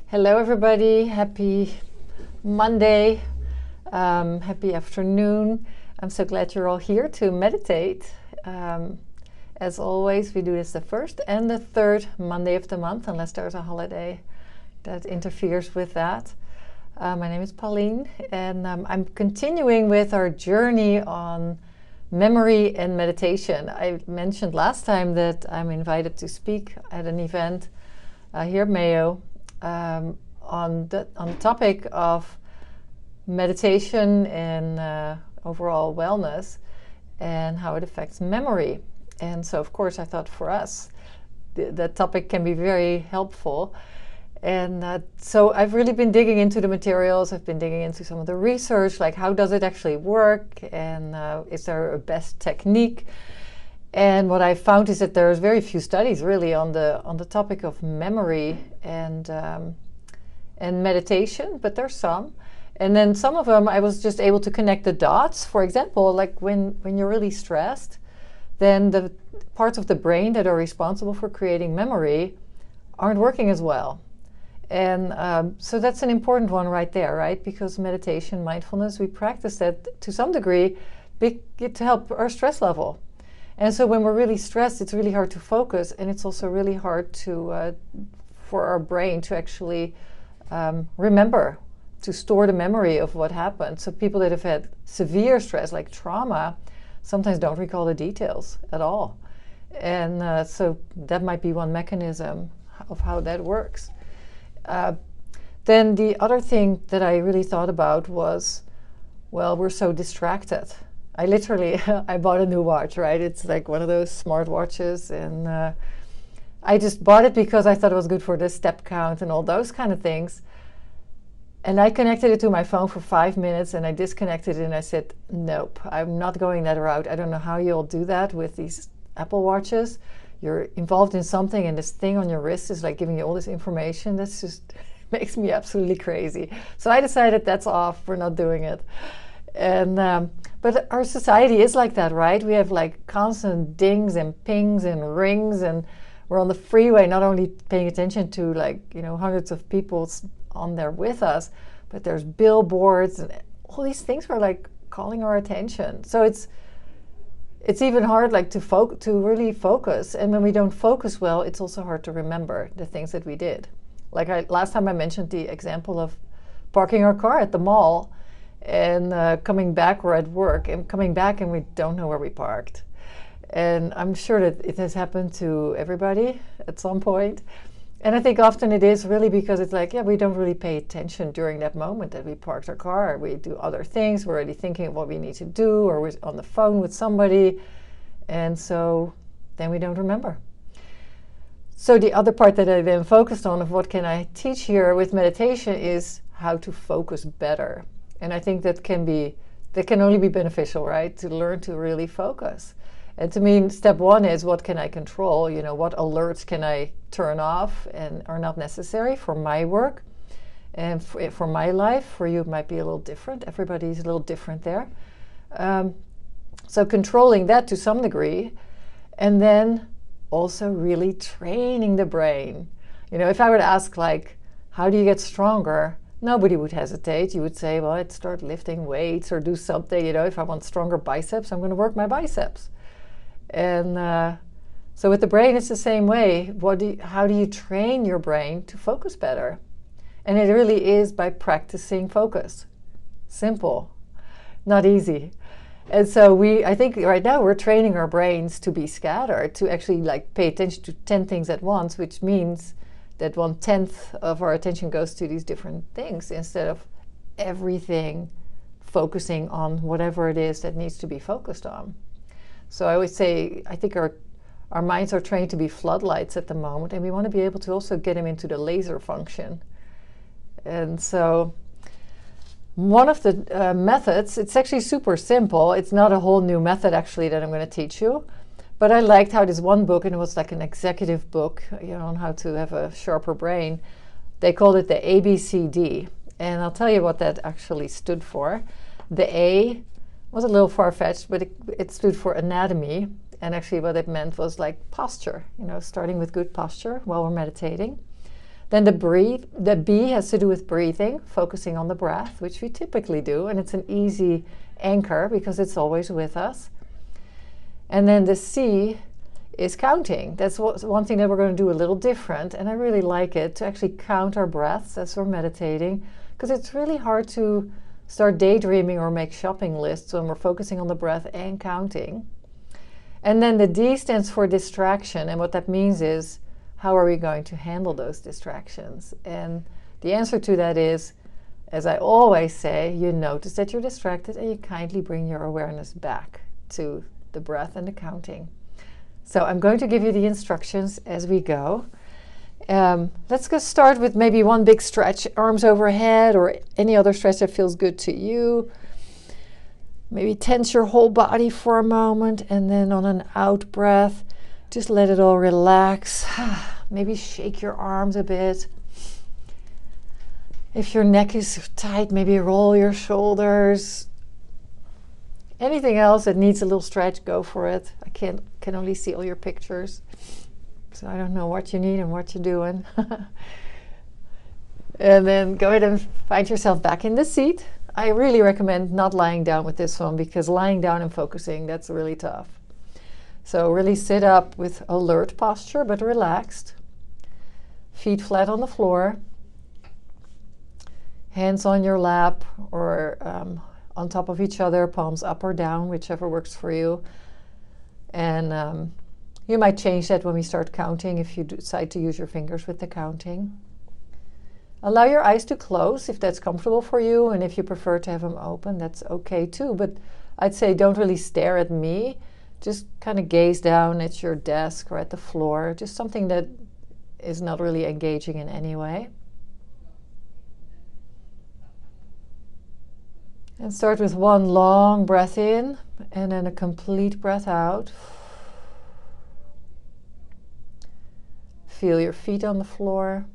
Hello, everybody. Happy Monday. Happy afternoon. I'm so glad you're all here to meditate. As always, we do this the first and the third Monday of the month, unless there's a holiday that interferes with that. My name is Pauline, and I'm continuing with our journey on memory and meditation. I mentioned last time that I'm invited to speak at an event here at Mayo on the topic of meditation and overall wellness and how it affects memory. And so, of course, I thought for us that topic can be very helpful. And so I've really been digging into the materials. I've been digging into some of the research, like how does it actually work, and is there a best technique? And what I found is that there's very few studies really on the topic of memory and meditation, but there's some. And then some of them I was just able to connect the dots. For example, like when you're really stressed, then the parts of the brain that are responsible for creating memory aren't working as well. And so that's an important one right there, right? Because meditation, mindfulness, we practice that to some degree to help our stress level. And so when we're really stressed, it's really hard to focus, and it's also really hard to for our brain to actually remember, to store the memory of what happened. So people that have had severe stress, like trauma, sometimes don't recall the details at all. And so that might be one mechanism of how that works. Then the other thing that I really thought about was, well, we're so distracted. I literally, I bought a new watch, right? It's like one of those smart watches, and I just bought it because I thought it was good for the step count and all those kind of things. And I connected it to my phone for 5 minutes, and I disconnected it, and I said, nope, I'm not going that route. I don't know how you'll do that with these Apple Watches. You're involved in something, and this thing on your wrist is like giving you all this information. That's just makes me absolutely crazy. So I decided that's off. We're not doing it. And but our society is like that, right? We have like constant dings and pings and rings, and we're on the freeway not only paying attention to hundreds of people on there with us, but there's billboards and all these things are like calling our attention. So it's even hard to really focus. And when we don't focus well, it's also hard to remember the things that we did. Last time I mentioned the example of parking our car at the mall and coming back, or at work, and coming back and we don't know where we parked. And I'm sure that it has happened to everybody at some point. And I think often it is really because it's like, we don't really pay attention during that moment that we parked our car. We do other things. We're already thinking of what we need to do, or we're on the phone with somebody. And so then we don't remember. So the other part that I then focused on of what can I teach here with meditation is how to focus better. And I think that can only be beneficial, right? To learn to really focus. And to me, step one is, what can I control? What alerts can I turn off and are not necessary for my work and for my life? For you, it might be a little different. Everybody's a little different there. So controlling that to some degree, and then also really training the brain. If I were to ask, how do you get stronger? Nobody would hesitate. You would say, well, I'd start lifting weights or do something. If I want stronger biceps, I'm going to work my biceps. And so with the brain, it's the same way. How do you train your brain to focus better? And it really is by practicing focus. Simple, not easy. And so I think right now we're training our brains to be scattered, to actually pay attention to 10 things at once, which means that 1/10 of our attention goes to these different things instead of everything focusing on whatever it is that needs to be focused on. So I always say, I think our minds are trained to be floodlights at the moment, and we want to be able to also get them into the laser function. And so one of the methods, it's actually super simple. It's not a whole new method actually that I'm going to teach you. But I liked how this one book, and it was like an executive book, on how to have a sharper brain. They called it the ABCD. And I'll tell you what that actually stood for. The A was a little far-fetched, but it stood for anatomy. And actually what it meant was like posture, starting with good posture while we're meditating. Then the B has to do with breathing, focusing on the breath, which we typically do, and it's an easy anchor because it's always with us. And then the C is counting. That's one thing that we're going to do a little different, and I really like it, to actually count our breaths as we're meditating, because it's really hard to start daydreaming or make shopping lists when we're focusing on the breath and counting. And then the D stands for distraction, and what that means is, how are we going to handle those distractions? And the answer to that is, as I always say, you notice that you're distracted and you kindly bring your awareness back to the breath and the counting. So I'm going to give you the instructions as we go. Let's go start with maybe one big stretch, arms overhead, or any other stretch that feels good to you. Maybe tense your whole body for a moment, and then on an out breath, just let it all relax. Maybe shake your arms a bit. If your neck is tight, maybe roll your shoulders. Anything else that needs a little stretch, go for it. I can only see all your pictures, so I don't know what you need and what you're doing. And then go ahead and find yourself back in the seat. I really recommend not lying down with this one, because lying down and focusing, that's really tough. So really sit up with alert posture, but relaxed. Feet flat on the floor. Hands on your lap or on top of each other, palms up or down, whichever works for you. And you might change that when we start counting if you decide to use your fingers with the counting. Allow your eyes to close if that's comfortable for you, and if you prefer to have them open, that's okay too. But I'd say don't really stare at me. Just kind of gaze down at your desk or at the floor, just something that is not really engaging in any way. And start with one long breath in and then a complete breath out. Feel your feet on the floor.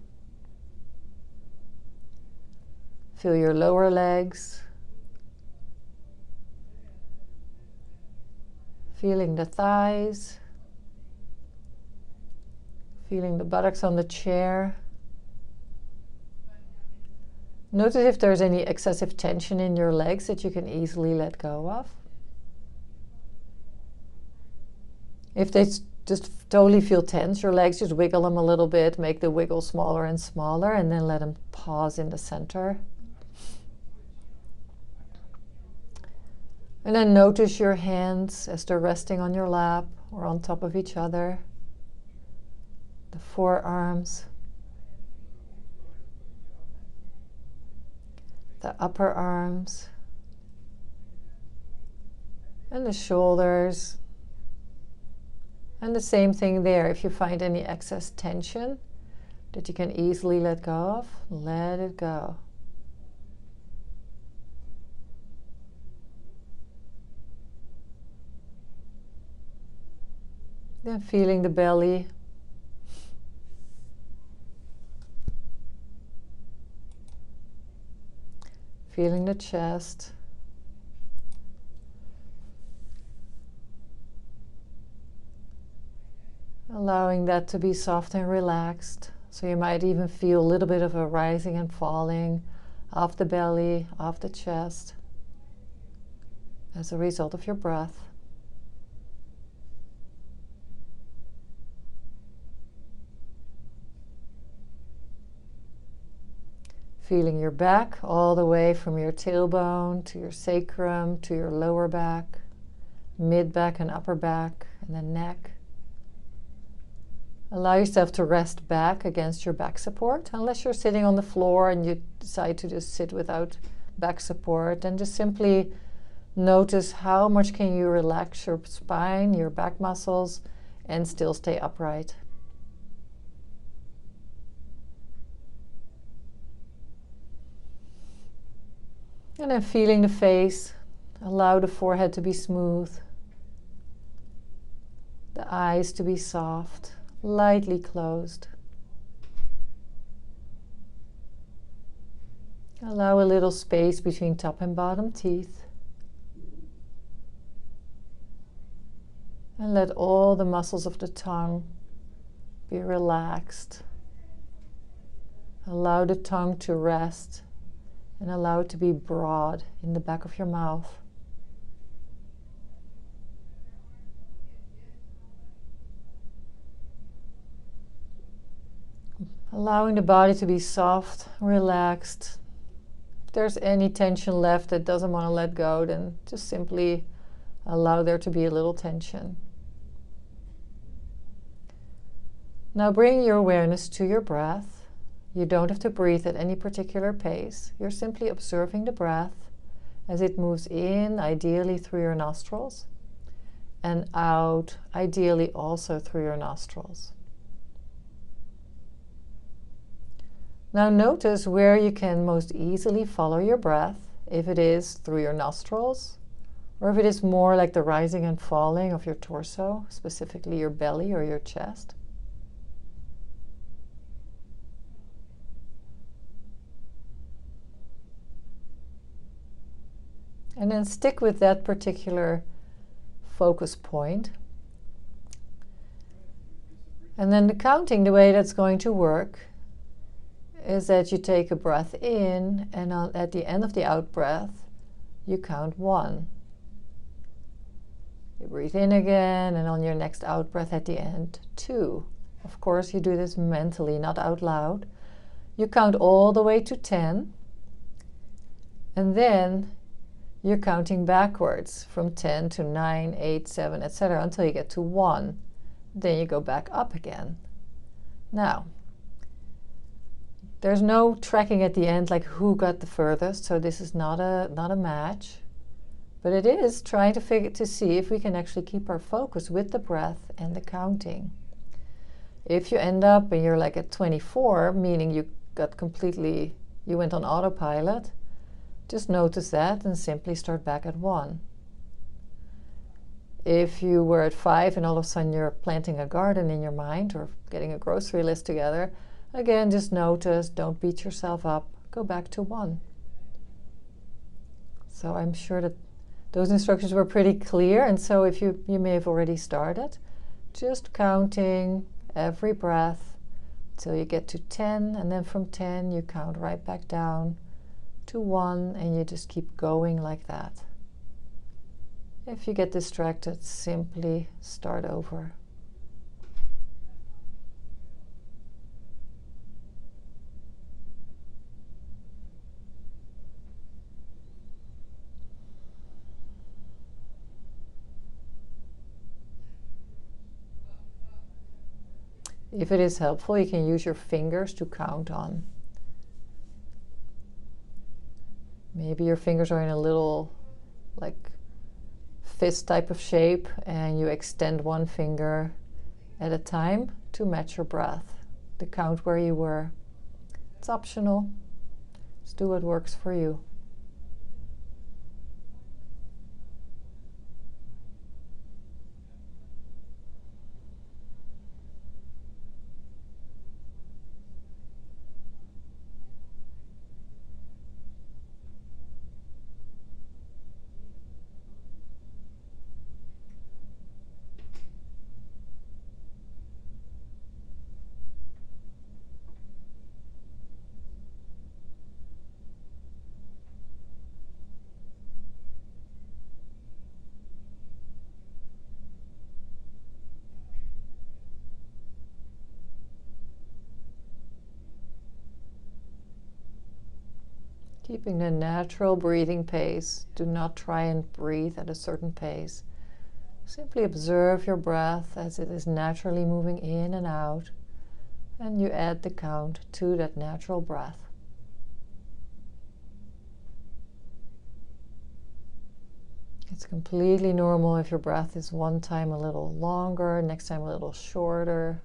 Feel your lower legs. Feeling the thighs. Feeling the buttocks on the chair. Notice if there's any excessive tension in your legs that you can easily let go of. If they just totally feel tense, your legs, just wiggle them a little bit, make the wiggle smaller and smaller, and then let them pause in the center. And then notice your hands as they're resting on your lap or on top of each other. The forearms. The upper arms. And the shoulders. And the same thing there. If you find any excess tension that you can easily let go of, let it go. Then feeling the belly. Feeling the chest. Allowing that to be soft and relaxed. So you might even feel a little bit of a rising and falling off the belly, off the chest, as a result of your breath. Feeling your back all the way from your tailbone to your sacrum, to your lower back, mid back and upper back, and the neck. Allow yourself to rest back against your back support, unless you're sitting on the floor and you decide to just sit without back support. And just simply notice how much can you relax your spine, your back muscles, and still stay upright. And then feeling the face, allow the forehead to be smooth, the eyes to be soft, lightly closed. Allow a little space between top and bottom teeth. And let all the muscles of the tongue be relaxed. Allow the tongue to rest and allow it to be broad in the back of your mouth. Allowing the body to be soft, relaxed. If there's any tension left that doesn't want to let go, then just simply allow there to be a little tension. Now bring your awareness to your breath. You don't have to breathe at any particular pace. You're simply observing the breath as it moves in, ideally through your nostrils, and out, ideally also through your nostrils. Now notice where you can most easily follow your breath, if it is through your nostrils, or if it is more like the rising and falling of your torso, specifically your belly or your chest. And then stick with that particular focus point. And then the counting, the way that's going to work is that you take a breath in, and at the end of the out breath, you count 1. You breathe in again, and on your next out breath at the end, 2. Of course, you do this mentally, not out loud. You count all the way to 10, and then you're counting backwards from 10 to 9, 8, 7, etc. until you get to 1. Then you go back up again. Now, there's no tracking at the end like who got the furthest, so this is not a match. But it is trying to see if we can actually keep our focus with the breath and the counting. If you end up and you're like at 24, meaning you went on autopilot, just notice that and simply start back at 1. If you were at 5 and all of a sudden you're planting a garden in your mind or getting a grocery list together, again, just notice, don't beat yourself up, go back to 1. So I'm sure that those instructions were pretty clear, and so if you may have already started, just counting every breath till you get to 10, and then from 10 you count right back down to 1, and you just keep going like that. If you get distracted, simply start over. If it is helpful, you can use your fingers to count on. Maybe your fingers are in a little like fist type of shape, and you extend one finger at a time to match your breath, to count where you were. It's optional. Just do what works for you. Keeping the natural breathing pace. Do not try and breathe at a certain pace. Simply observe your breath as it is naturally moving in and out, and you add the count to that natural breath. It's completely normal if your breath is one time a little longer, next time a little shorter.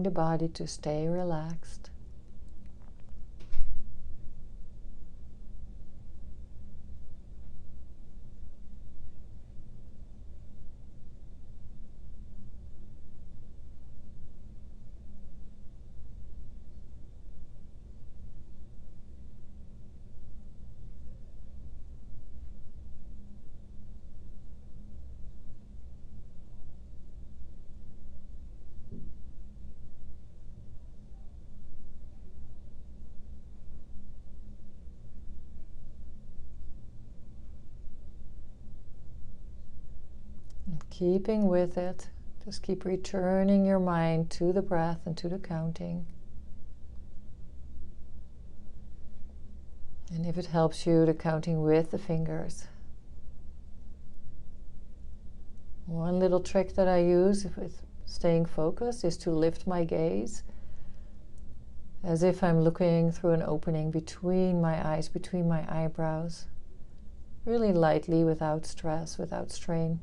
the body to stay relaxed. And keeping with it, just keep returning your mind to the breath and to the counting. And if it helps you, the counting with the fingers. One little trick that I use with staying focused is to lift my gaze as if I'm looking through an opening between my eyes, between my eyebrows. Really lightly, without stress, without strain.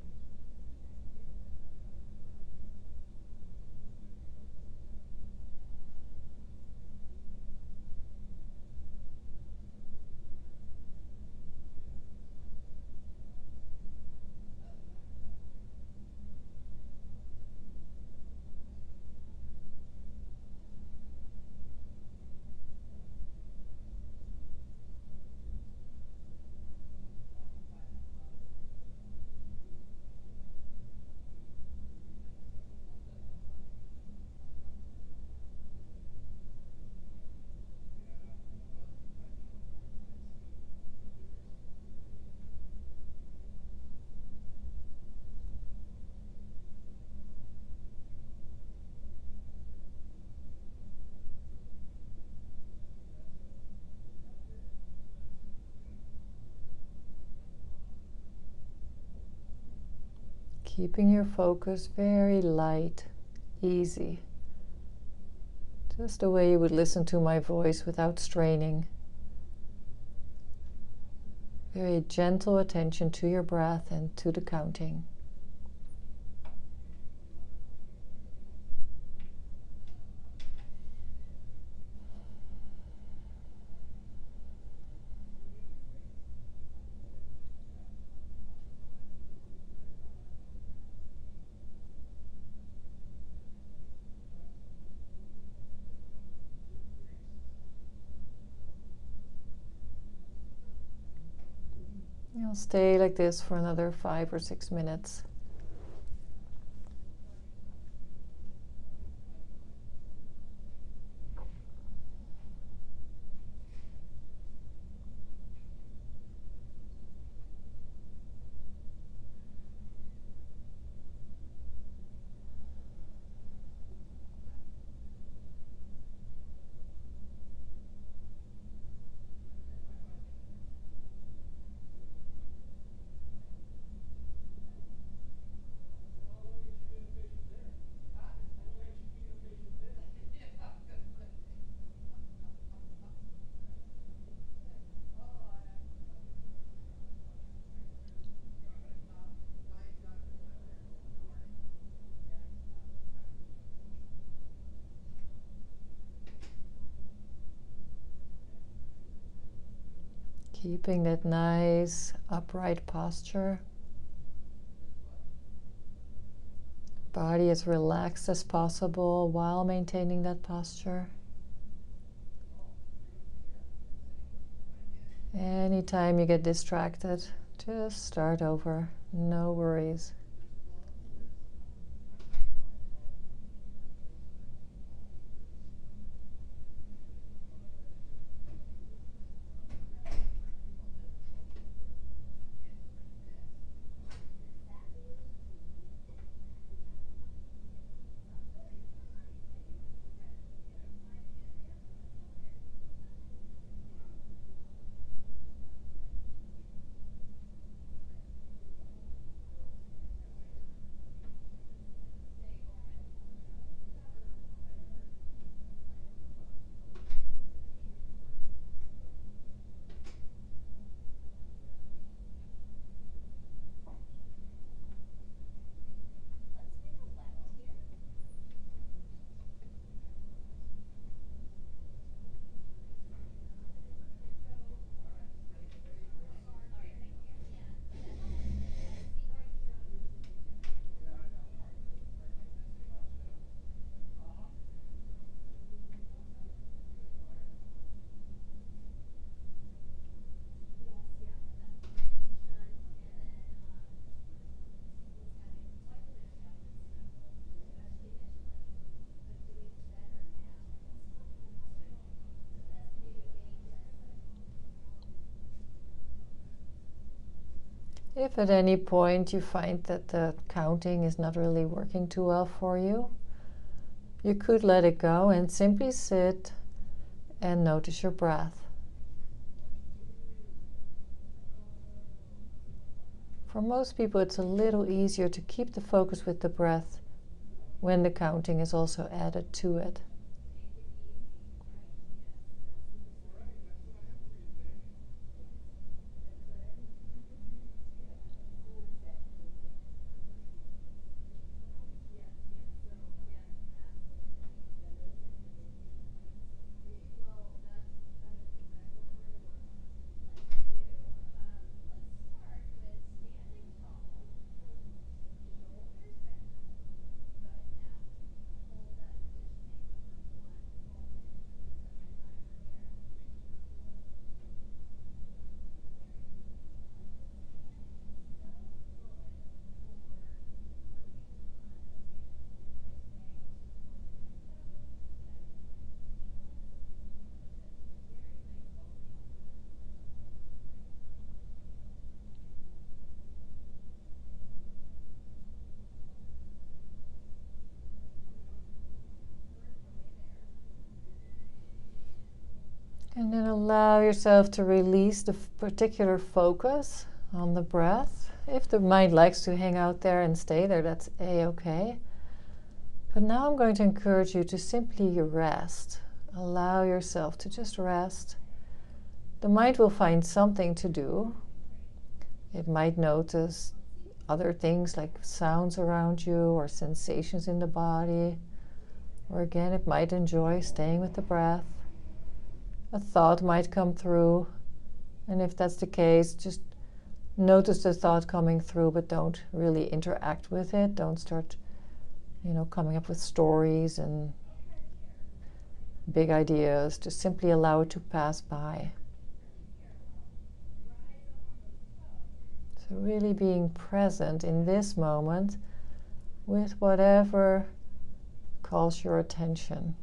Keeping your focus very light, easy. Just the way you would listen to my voice without straining. Very gentle attention to your breath and to the counting. You'll stay like this for another 5 or 6 minutes. Keeping that nice upright posture. Body as relaxed as possible while maintaining that posture. Anytime you get distracted, just start over. No worries. If at any point you find that the counting is not really working too well for you, you could let it go and simply sit and notice your breath. For most people, it's a little easier to keep the focus with the breath when the counting is also added to it. And then allow yourself to release the particular focus on the breath. If the mind likes to hang out there and stay there, that's a-okay. But now I'm going to encourage you to simply rest. Allow yourself to just rest. The mind will find something to do. It might notice other things like sounds around you or sensations in the body. Or again, it might enjoy staying with the breath. A thought might come through, and if that's the case, just notice the thought coming through, but don't really interact with it. Don't start, coming up with stories and big ideas. Just simply allow it to pass by. So really being present in this moment with whatever calls your attention.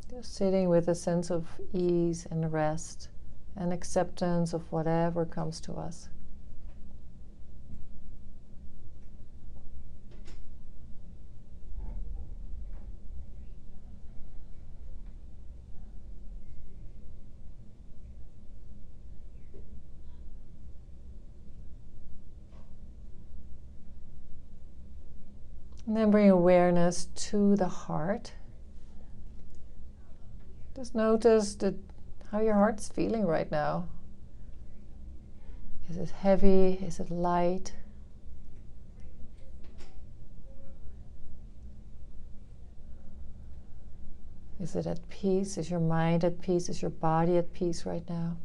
Just sitting with a sense of ease and rest and acceptance of whatever comes to us. And then bring awareness to the heart. Just notice how your heart's feeling right now. Is it heavy? Is it light? Is it at peace? Is your mind at peace? Is your body at peace right now?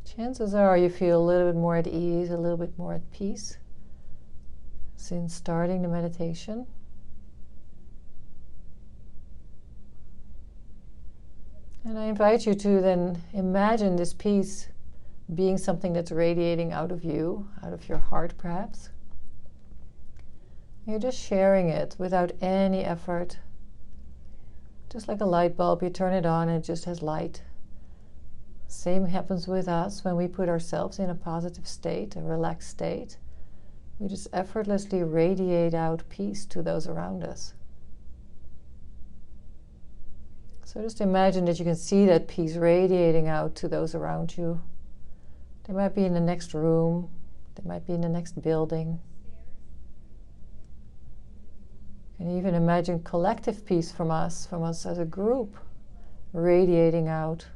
Chances are you feel a little bit more at ease, a little bit more at peace since starting the meditation. And I invite you to then imagine this peace being something that's radiating out of you, out of your heart perhaps. You're just sharing it without any effort. Just like a light bulb, you turn it on and it just has light. Same happens with us when we put ourselves in a positive state, a relaxed state. We just effortlessly radiate out peace to those around us. So just imagine that you can see that peace radiating out to those around you. They might be in the next room, they might be in the next building. You can even imagine collective peace from us as a group, radiating out,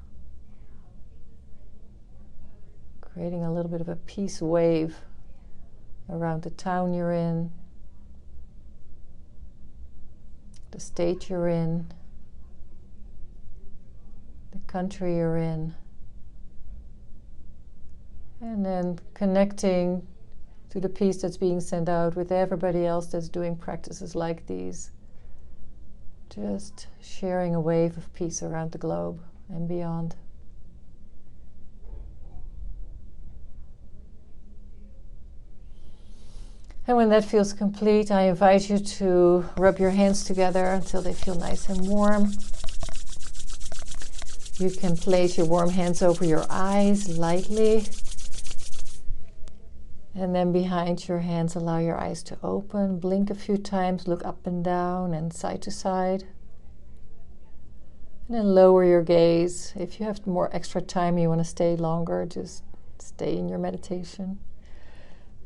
creating a little bit of a peace wave around the town you're in, the state you're in, the country you're in, and then connecting to the peace that's being sent out with everybody else that's doing practices like these. Just sharing a wave of peace around the globe and beyond. And when that feels complete, I invite you to rub your hands together until they feel nice and warm. You can place your warm hands over your eyes lightly. And then behind your hands, allow your eyes to open. Blink a few times, look up and down and side to side. And then lower your gaze. If you have more extra time, you want to stay longer, just stay in your meditation.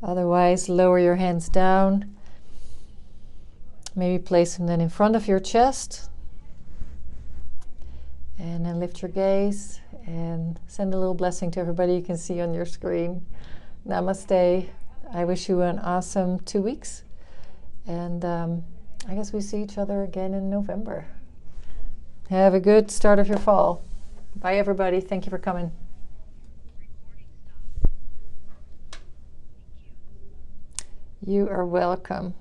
Otherwise, lower your hands down. Maybe place them then in front of your chest. And then lift your gaze and send a little blessing to everybody you can see on your screen. Namaste. I wish you an awesome 2 weeks. And I guess we see each other again in November. Have a good start of your fall. Bye, everybody. Thank you for coming. You are welcome.